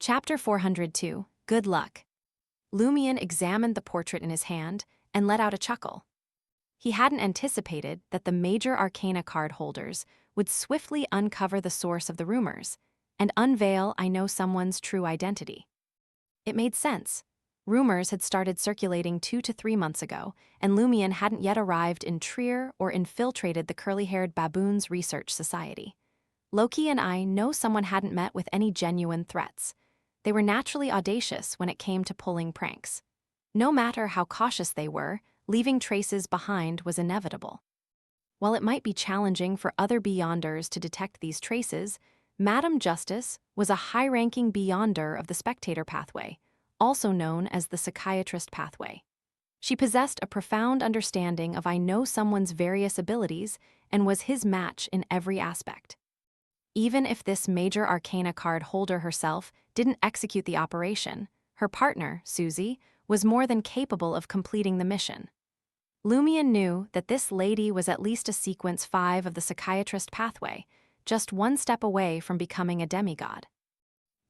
Chapter 402, Good Luck. Lumion examined the portrait in his hand and let out a chuckle. He hadn't anticipated that the major arcana card holders would swiftly uncover the source of the rumors and unveil I know someone's true identity. It made sense. Rumors had started circulating 2 to 3 months ago, and Lumion hadn't yet arrived in Trier or infiltrated the curly-haired baboons' research society. Loki and I know someone hadn't met with any genuine threats. They were naturally audacious when it came to pulling pranks. No matter how cautious they were, leaving traces behind was inevitable. While it might be challenging for other Beyonders to detect these traces, Madame Justice was a high-ranking Beyonder of the Spectator Pathway, also known as the Psychiatrist Pathway. She possessed a profound understanding of I know someone's various abilities and was his match in every aspect. Even if this major arcana card holder herself didn't execute the operation, her partner, Susie, was more than capable of completing the mission. Lumion knew that this lady was at least a sequence 5 of the Psychiatrist Pathway, just one step away from becoming a demigod.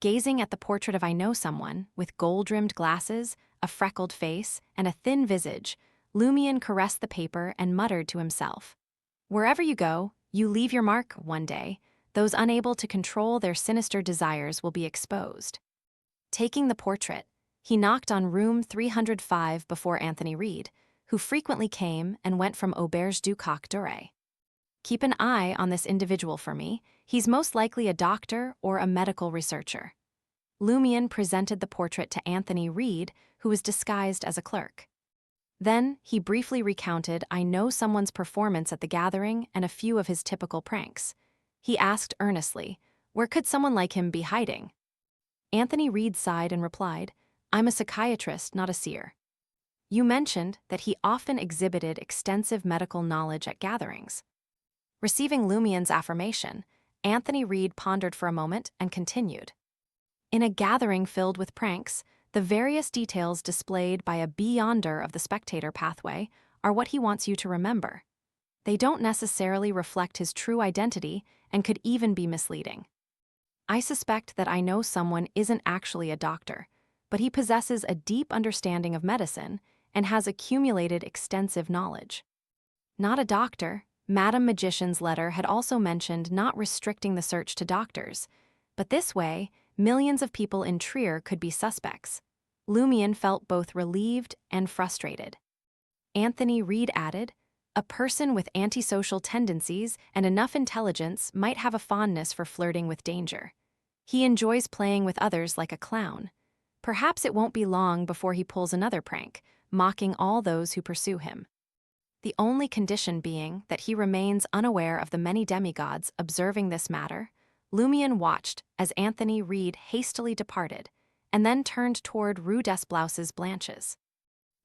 Gazing at the portrait of I know someone, with gold-rimmed glasses, a freckled face, and a thin visage, Lumion caressed the paper and muttered to himself, "Wherever you go, you leave your mark one day. Those unable to control their sinister desires will be exposed." Taking the portrait, he knocked on room 305 before Anthony Reed, who frequently came and went from Auberge du Coq d'Oreille. "Keep an eye on this individual for me. He's most likely a doctor or a medical researcher." Lumion presented the portrait to Anthony Reed, who was disguised as a clerk. Then he briefly recounted I know someone's performance at the gathering and a few of his typical pranks. He asked earnestly, where could someone like him be hiding? Anthony Reed sighed and replied, "I'm a psychiatrist, not a seer." "You mentioned that he often exhibited extensive medical knowledge at gatherings." Receiving Lumion's affirmation, Anthony Reed pondered for a moment and continued. "In a gathering filled with pranks, the various details displayed by a Beyonder of the Spectator Pathway are what he wants you to remember. They don't necessarily reflect his true identity and could even be misleading. I suspect that I know someone isn't actually a doctor, but he possesses a deep understanding of medicine and has accumulated extensive knowledge." Not a doctor, Madame Magician's letter had also mentioned not restricting the search to doctors, but this way, millions of people in Trier could be suspects. Lumion felt both relieved and frustrated. Anthony Reed added, "A person with antisocial tendencies and enough intelligence might have a fondness for flirting with danger. He enjoys playing with others like a clown. Perhaps it won't be long before he pulls another prank, mocking all those who pursue him. The only condition being that he remains unaware of the many demigods observing this matter." Lumion watched as Anthony Reed hastily departed, and then turned toward Rue des Blouses Blanches.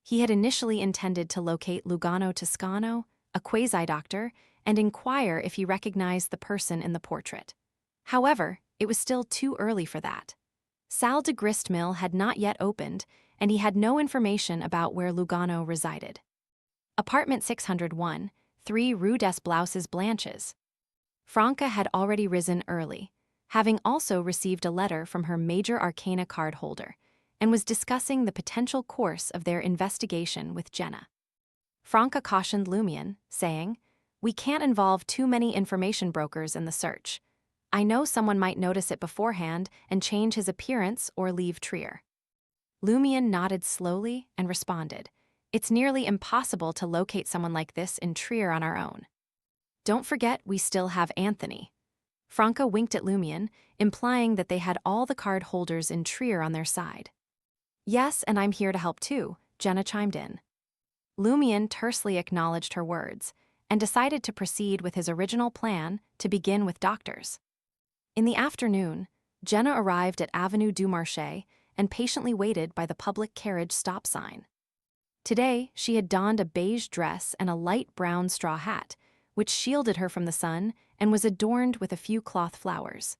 He had initially intended to locate Lugano Toscano, a quasi-doctor, and inquire if he recognized the person in the portrait. However, it was still too early for that. Salle de Gristmill had not yet opened, and he had no information about where Lugano resided. Apartment 601, 3 Rue des Blouses Blanches. Franca had already risen early, having also received a letter from her major arcana card holder, and was discussing the potential course of their investigation with Jenna. Franca cautioned Lumion, saying, "We can't involve too many information brokers in the search. I know someone might notice it beforehand and change his appearance or leave Trier." Lumion nodded slowly and responded, "It's nearly impossible to locate someone like this in Trier on our own. Don't forget we still have Anthony." Franca winked at Lumion, implying that they had all the card holders in Trier on their side. "Yes, and I'm here to help too," Jenna chimed in. Lumion tersely acknowledged her words, and decided to proceed with his original plan to begin with doctors. In the afternoon, Jenna arrived at Avenue du Marché and patiently waited by the public carriage stop sign. Today, she had donned a beige dress and a light brown straw hat, which shielded her from the sun and was adorned with a few cloth flowers.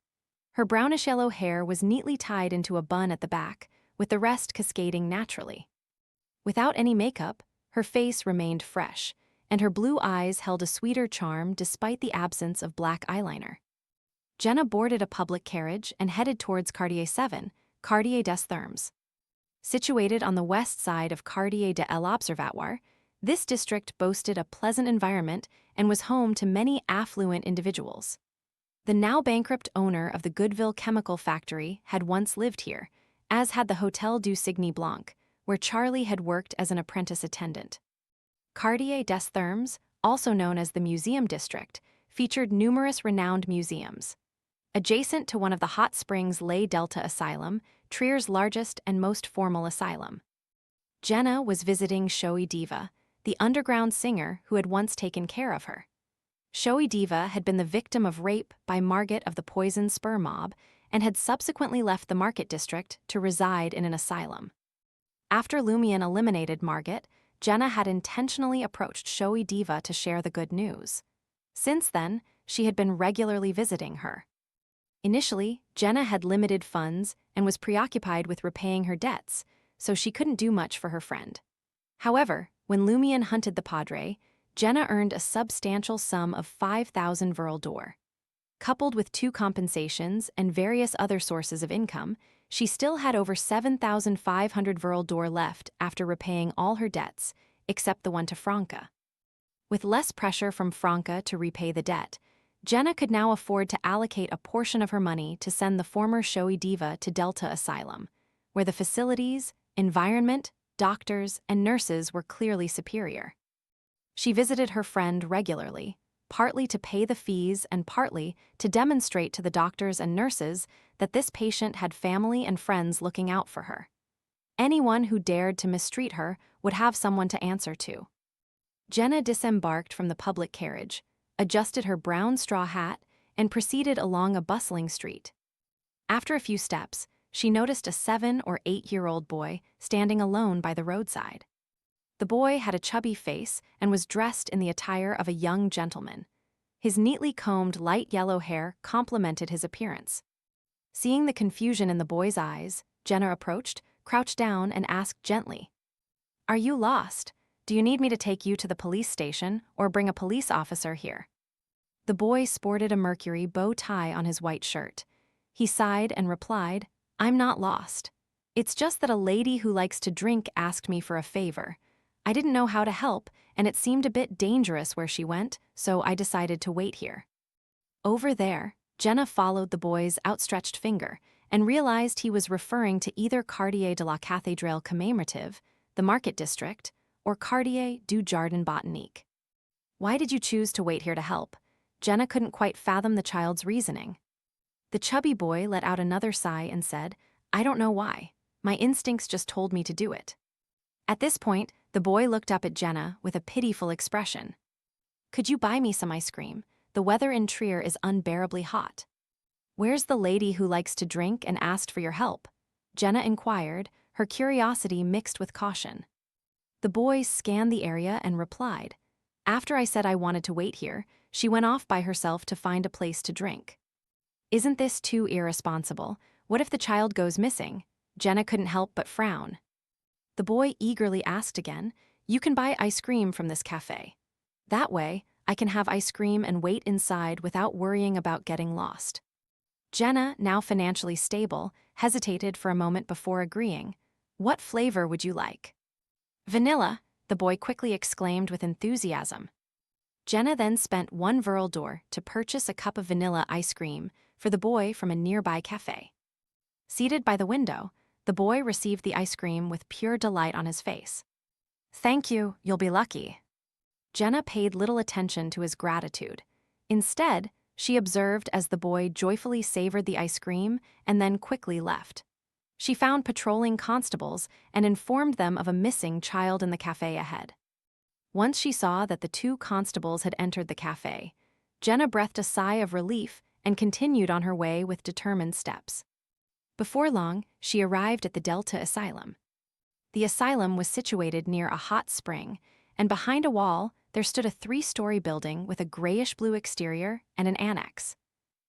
Her brownish-yellow hair was neatly tied into a bun at the back, with the rest cascading naturally. Without any makeup, her face remained fresh, and her blue eyes held a sweeter charm despite the absence of black eyeliner. Jenna boarded a public carriage and headed towards Cartier 7, Quartier des Thermes. Situated on the west side of Quartier de l'Observatoire, this district boasted a pleasant environment and was home to many affluent individuals. The now bankrupt owner of the Goodville chemical factory had once lived here, as had the Hotel du Cygne Blanc, where Charlie had worked as an apprentice attendant. Quartier des Thermes, also known as the Museum District, featured numerous renowned museums. Adjacent to one of the hot springs lay Delta Asylum, Trier's largest and most formal asylum. Jenna was visiting Showy Diva, the underground singer who had once taken care of her. Showy Diva had been the victim of rape by Margit of the Poison Spur mob and had subsequently left the Market District to reside in an asylum. After Lumian eliminated Margit, Jenna had intentionally approached Showy Diva to share the good news. Since then, she had been regularly visiting her. Initially, Jenna had limited funds and was preoccupied with repaying her debts, so she couldn't do much for her friend. However, when Lumian hunted the Padre, Jenna earned a substantial sum of 5,000 Verl d'Or. Coupled with 2 compensations and various other sources of income, she still had over 7,500 Verl d'Or left after repaying all her debts, except the one to Franca. With less pressure from Franca to repay the debt, Jenna could now afford to allocate a portion of her money to send the former Showy Diva to Delta Asylum, where the facilities, environment, doctors, and nurses were clearly superior. She visited her friend regularly, partly to pay the fees and partly to demonstrate to the doctors and nurses that this patient had family and friends looking out for her. Anyone who dared to mistreat her would have someone to answer to. Jenna disembarked from the public carriage, adjusted her brown straw hat, and proceeded along a bustling street. After a few steps, she noticed a 7- or 8-year-old boy standing alone by the roadside. The boy had a chubby face and was dressed in the attire of a young gentleman. His neatly combed light yellow hair complemented his appearance. Seeing the confusion in the boy's eyes, Jenna approached, crouched down, and asked gently, "Are you lost? Do you need me to take you to the police station or bring a police officer here?" The boy sported a Mercury bow tie on his white shirt. He sighed and replied, "I'm not lost. It's just that a lady who likes to drink asked me for a favor. I didn't know how to help, and it seemed a bit dangerous where she went, so I decided to wait here." Over there, Jenna followed the boy's outstretched finger and realized he was referring to either Quartier de la Cathédrale Commémorative, the Market District, or Quartier du Jardin Botanique. Why did you choose to wait here to help? Jenna couldn't quite fathom the child's reasoning. The chubby boy let out another sigh and said, "I don't know why. My instincts just told me to do it." At this point, the boy looked up at Jenna with a pitiful expression. "Could you buy me some ice cream? The weather in Trier is unbearably hot." "Where's the lady who likes to drink and asked for your help?" Jenna inquired, her curiosity mixed with caution. The boy scanned the area and replied, "After I said I wanted to wait here, she went off by herself to find a place to drink." Isn't this too irresponsible? What if the child goes missing? Jenna couldn't help but frown. The boy eagerly asked again, "You can buy ice cream from this cafe. That way, I can have ice cream and wait inside without worrying about getting lost." Jenna, now financially stable, hesitated for a moment before agreeing. "What flavor would you like?" "Vanilla," the boy quickly exclaimed with enthusiasm. Jenna then spent 1 Verl d'Or to purchase a cup of vanilla ice cream for the boy from a nearby cafe. Seated by the window, the boy received the ice cream with pure delight on his face. "Thank you, you'll be lucky." Jenna paid little attention to his gratitude. Instead, she observed as the boy joyfully savored the ice cream and then quickly left. She found patrolling constables and informed them of a missing child in the cafe ahead. Once she saw that the 2 constables had entered the cafe, Jenna breathed a sigh of relief and continued on her way with determined steps. Before long, she arrived at the Delta Asylum. The asylum was situated near a hot spring, and behind a wall, there stood a 3-story building with a grayish-blue exterior and an annex.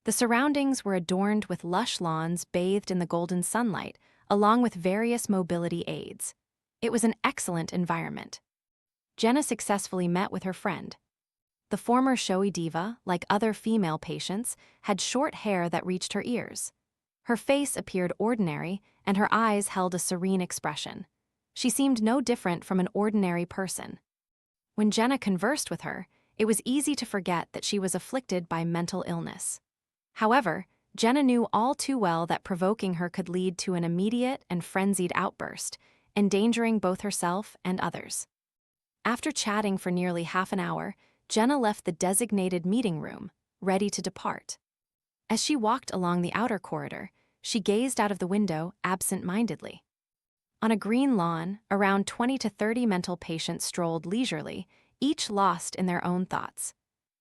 The surroundings were adorned with lush lawns bathed in the golden sunlight, along with various mobility aids. It was an excellent environment. Jenna successfully met with her friend. The former Showy Diva, like other female patients, had short hair that reached her ears. Her face appeared ordinary, and her eyes held a serene expression. She seemed no different from an ordinary person. When Jenna conversed with her, it was easy to forget that she was afflicted by mental illness. However, Jenna knew all too well that provoking her could lead to an immediate and frenzied outburst, endangering both herself and others. After chatting for nearly half an hour, Jenna left the designated meeting room, ready to depart. As she walked along the outer corridor, she gazed out of the window absent-mindedly. On a green lawn, around 20 to 30 mental patients strolled leisurely, each lost in their own thoughts.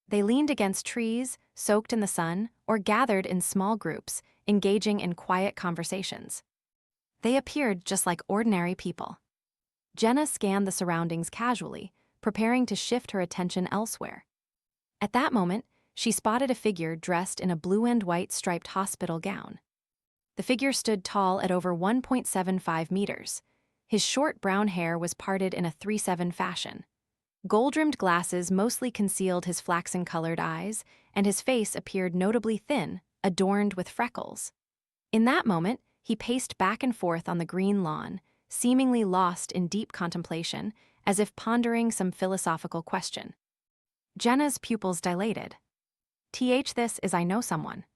They leaned against trees, soaked in the sun, or gathered in small groups, engaging in quiet conversations. They appeared just like ordinary people. Jenna scanned the surroundings casually, preparing to shift her attention elsewhere. At that moment, she spotted a figure dressed in a blue and white striped hospital gown. The figure stood tall at over 1.75 meters. His short brown hair was parted in a 3/7 fashion. Gold-rimmed glasses mostly concealed his flaxen-colored eyes, and his face appeared notably thin, adorned with freckles. In that moment, he paced back and forth on the green lawn, seemingly lost in deep contemplation, as if pondering some philosophical question. Jenna's pupils dilated. This is I know someone.